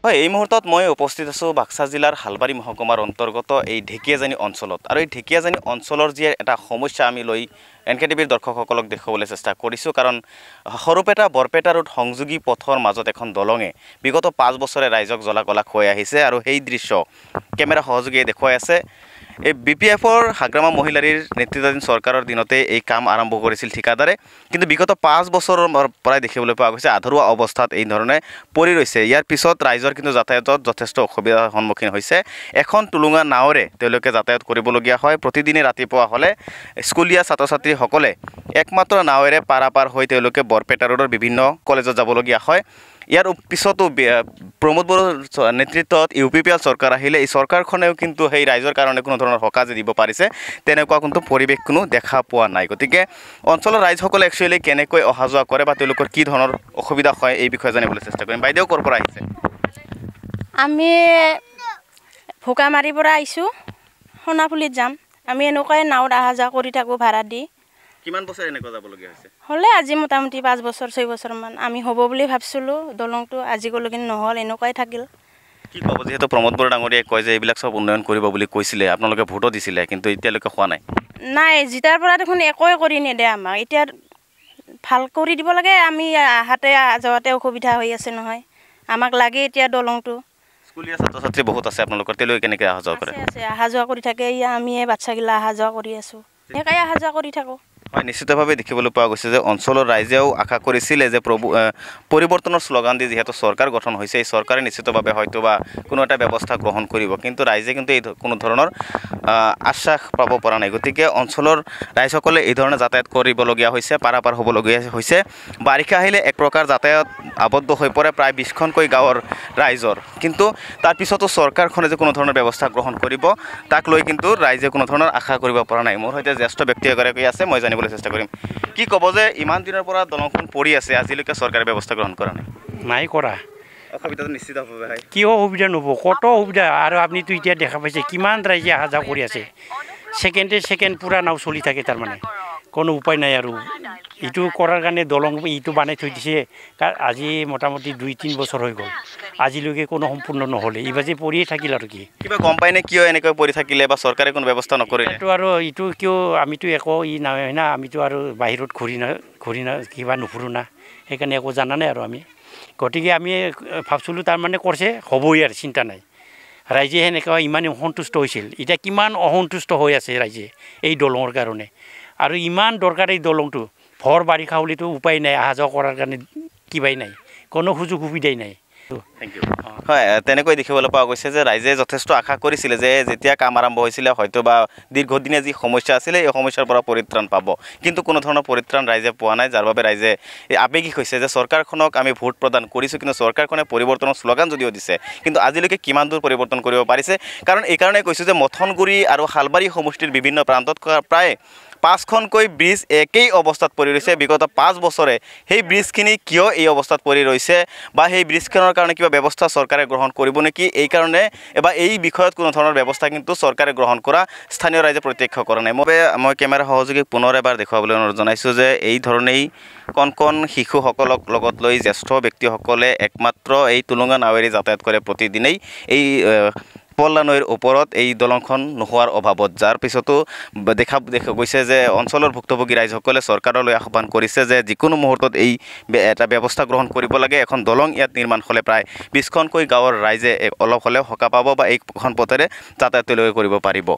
হয়, এই মুহূৰ্তত মই উপস্থিত আছোঁ বাক্সা জিলাৰ হালবাৰী মহকুমাৰ অন্তৰ্গত এই ঢেকীয়াজানি অঞ্চলত। আৰু এই ঢেকীয়াজানি অঞ্চলৰ যি এটা সমস্যা আমি লৈ NKTVৰ দৰ্শকসকলক দেখুৱাবলৈ চেষ্টা কৰিছোঁ। কাৰণ সৰুপেটা বৰপেটা ৰোড সংযোগী পথৰ মাজত এখন দলঙে বিগত 5 বছৰে ৰাইজক জলাকলা খুৱাই আহিছে। আৰু সেই দৃশ্য কেমেৰা সহযোগীয়ে দেখুৱাই আছে। এই BPFৰ হাগ্ৰামা মহিলাৰীৰ নেতৃত্বাধীন চৰকাৰৰ দিনতে এই কাম আৰম্ভ কৰিছিল ঠিকাদাৰে। কিন্তু বিগত 5 বছৰৰ পৰাই দেখিবলৈ পোৱা গৈছে আধৰুৱা অৱস্থাত এই ধৰণে পৰি ৰৈছে। ইয়াৰ পিছত ৰাইজৰ কিন্তু যাতায়াতত যথেষ্ট অসুবিধাৰ সন্মুখীন হৈছে। এখন টুলুঙা নাৱেৰে তেওঁলোকে যাতায়াত কৰিবলগীয়া হয়। প্ৰতিদিনে ৰাতিপুৱা হ'লে স্কুলীয়া ছাত্ৰ ছাত্ৰীসকলে একমাত্ৰ নাৱেৰে পাৰাপাৰ হৈ তেওঁলোকে বৰপেটা ৰোডৰ বিভিন্ন কলেজত যাবলগীয়া হয়। ইয়াৰ পিছতো প্ৰমোদ বড়োৰ নেতৃত্বত UPPL চৰকাৰ আহিলে। এই চৰকাৰখনেও কিন্তু সেই ৰাইজৰ কাৰণে কোনো ধৰণৰ সকাহ যে দিব পাৰিছে তেনেকুৱা কিন্তু পৰিৱেশ কোনো দেখা পোৱা নাই। গতিকে অঞ্চলৰ ৰাইজসকলে একচুৱেলি কেনেকৈ অহা যোৱা কৰে বা তেওঁলোকৰ কি ধৰণৰ অসুবিধা হয় এই বিষয়ে জানিবলৈ চেষ্টা কৰিম। বাইদেউ ক'ৰ পৰা আহিছে? আমি ভোকামাৰীৰ পৰা আহিছোঁ, সোণাপুলিত যাম। আমি এনেকুৱাই নাৱত অহা যোৱা কৰি থাকোঁ ভাড়া দি। কিমান বছৰ এনেকুৱা যাবলগীয়া হৈছে? হ'লে আজি মোটামুটি 5 বছৰ 6 বছৰমান আমি হ'ব বুলি ভাবিছিলোঁ। দলংটো আজিলৈকে নহ'ল, এনেকুৱাই থাকিল। কি ক'ব, যিহেতু প্ৰমোদ বড়ো ডাঙৰীয়াই কয় যে এইবিলাক চব উন্নয়ন কৰিব বুলি কৈছিলে, আপোনালোকে ভোটো দিছিলে, কিন্তু এতিয়ালৈকে হোৱা নাই? নাই, জিতাৰ পৰা দেখোন একোৱে কৰি নিদিয়ে আমাক। এতিয়া ভাল কৰি দিব লাগে। আমি আহাতে যোৱাতে অসুবিধা হৈ আছে নহয়, আমাক লাগে এতিয়া দলংটো। স্কুলীয়া ছাত্ৰ ছাত্ৰী বহুত আছে আপোনালোকৰ, তেওঁলোকে কেনেকৈ অহা যোৱা কৰে? আছে, অহা যোৱা কৰি থাকে। আমি বাচ্চাগিলা অহা যোৱা কৰি আছোঁ, এনেকৈ অহা যোৱা কৰি থাকোঁ। হয়, নিশ্চিতভাৱে দেখিবলৈ পোৱা গৈছে যে অঞ্চলৰ ৰাইজেও আশা কৰিছিলে যে পৰিৱৰ্তনৰ শ্লোগান দি যিহেতু চৰকাৰ গঠন হৈছে, এই চৰকাৰে নিশ্চিতভাৱে হয়তো বা কোনো এটা ব্যৱস্থা গ্ৰহণ কৰিব। কিন্তু ৰাইজে কিন্তু এই কোনো ধৰণৰ আশ্বাস পাব পৰা নাই। গতিকে অঞ্চলৰ ৰাইজসকলে এই ধৰণে যাতায়াত কৰিবলগীয়া হৈছে, পাৰাপাৰ হ'বলগীয়া হৈছে। বাৰিষা আহিলে এক প্ৰকাৰ যাতায়াত আবদ্ধ হৈ পৰে প্ৰায় 20খনকৈ গাঁৱৰ ৰাইজৰ। কিন্তু তাৰপিছতো চৰকাৰখনে যে কোনো ধৰণৰ ব্যৱস্থা গ্ৰহণ কৰিব তাক লৈ কিন্তু ৰাইজে কোনো ধৰণৰ আশা কৰিব পৰা নাই। মোৰ সৈতে জ্যেষ্ঠ ব্যক্তি এগৰাকী আছে, মই জানিবলৈ চেষ্টা কৰিম। কি ক'ব যে ইমান দিনৰ পৰা দলংখন পৰি আছে, আজিলৈকে চৰকাৰে ব্যৱস্থা গ্ৰহণ কৰা নাই? নাই কৰা। অসুবিধাটো নিশ্চিতভাৱে হয়। কিয় অসুবিধা নহ'ব, কত অসুবিধা। আৰু আপুনিতো এতিয়া দেখা পাইছে কিমান ৰাইজে অহা যোৱা কৰি আছে। ছেকেণ্ড পূৰা নাও চলি থাকে, তাৰমানে কোনো উপায় নাই। আৰু এইটো কৰাৰ কাৰণে দলং এইটো বনাই থৈ দিছে। আজি মোটামুটি 2-3 বছৰ হৈ গ'ল, আজিলৈকে কোনো সম্পূৰ্ণ নহ'লে। এইবাৰ যে পৰিয়ে থাকিল। আৰু কি কিবা গম পায়নে কিয় এনেকৈ পৰি থাকিলে বা চৰকাৰে কোনো ব্যৱস্থা নকৰিলে? আৰু এইটো কিয়, আমিতো একো নহয় না, আমিতো আৰু বাহিৰত ঘূৰি কিবা নুফুৰোঁ না, সেইকাৰণে একো জানা নাই। আৰু আমি গতিকে আমি ভাবছিলোঁ তাৰমানে কৰিছে, হ'বই আৰু চিন্তা নাই। ৰাইজে সেনেকুৱা ইমান অসন্তুষ্ট হৈছিল, এতিয়া কিমান অসন্তুষ্ট হৈ আছে ৰাইজে এই দলঙৰ কাৰণে। আৰু ইমান দৰকাৰ এই দলংটো। ভৰ বাৰিষা হ'লেতো উপায় নাই, অহা যোৱা কৰাৰ কাৰণে কিবাই নাই, কোনো সুযোগ সুবিধাই নাই। Thank you. হয়, তেনেকৈ দেখিবলৈ পোৱা গৈছে যে ৰাইজে যথেষ্ট আশা কৰিছিলে যে যেতিয়া কাম আৰম্ভ হৈছিলে হয়তো বা দীৰ্ঘদিনীয়া যি সমস্যা আছিলে এই সমস্যাৰ পৰা পৰিত্ৰাণ পাব। কিন্তু কোনো ধৰণৰ পৰিত্ৰাণ ৰাইজে পোৱা নাই, যাৰ বাবে ৰাইজে আৱেগিক হৈছে যে চৰকাৰখনক আমি ভোট প্ৰদান কৰিছোঁ, কিন্তু চৰকাৰখনে পৰিৱৰ্তনৰ শ্লোগান যদিও দিছে, কিন্তু আজিলৈকে কিমান দূৰ পৰিৱৰ্তন কৰিব পাৰিছে। কাৰণ এইকাৰণে কৈছোঁ যে মথনগুৰি আৰু শালবাৰী সমষ্টিৰ বিভিন্ন প্ৰান্তত প্ৰায় 5খনকৈ ব্ৰিজ একেই অৱস্থাত পৰি ৰৈছে। বিগত 5 বছৰে সেই ব্ৰিজখিনি কিয় এই অৱস্থাত পৰি ৰৈছে বা সেই ব্ৰিজখনৰ কাৰণে কিবা ব্যৱস্থা চৰকাৰে গ্ৰহণ কৰিব নেকি, এই কাৰণে বা এই বিষয়ত কোনো ধৰণৰ ব্যৱস্থা কিন্তু চৰকাৰে গ্ৰহণ কৰা স্থানীয় ৰাইজে প্ৰত্যক্ষ কৰা নাই। মই কেমেৰা সহযোগীক পুনৰ এবাৰ দেখুৱাবলৈ অনুৰোধ জনাইছোঁ যে এই ধৰণেই কণ শিশুসকলক লগত লৈ জ্যেষ্ঠ ব্যক্তিসকলে একমাত্ৰ এই টুলুঙা নাৱেৰে যাতায়াত কৰে প্ৰতিদিনেই এই পল্লা নৈৰ ওপৰত এই দলংখন নোহোৱাৰ অভাৱত। যাৰ পিছতো দেখা গৈছে যে অঞ্চলৰ ভুক্তভোগী ৰাইজসকলে চৰকাৰলৈ আহ্বান কৰিছে যে যিকোনো মুহূৰ্তত এই এটা ব্যৱস্থা গ্ৰহণ কৰিব লাগে। এখন দলং ইয়াত নিৰ্মাণ হ'লে প্ৰায় 20খনকৈ গাঁৱৰ ৰাইজে অলপ হ'লেও সকাহ পাব বা এইখন পথেৰে যাতায়াতলৈ কৰিব পাৰিব।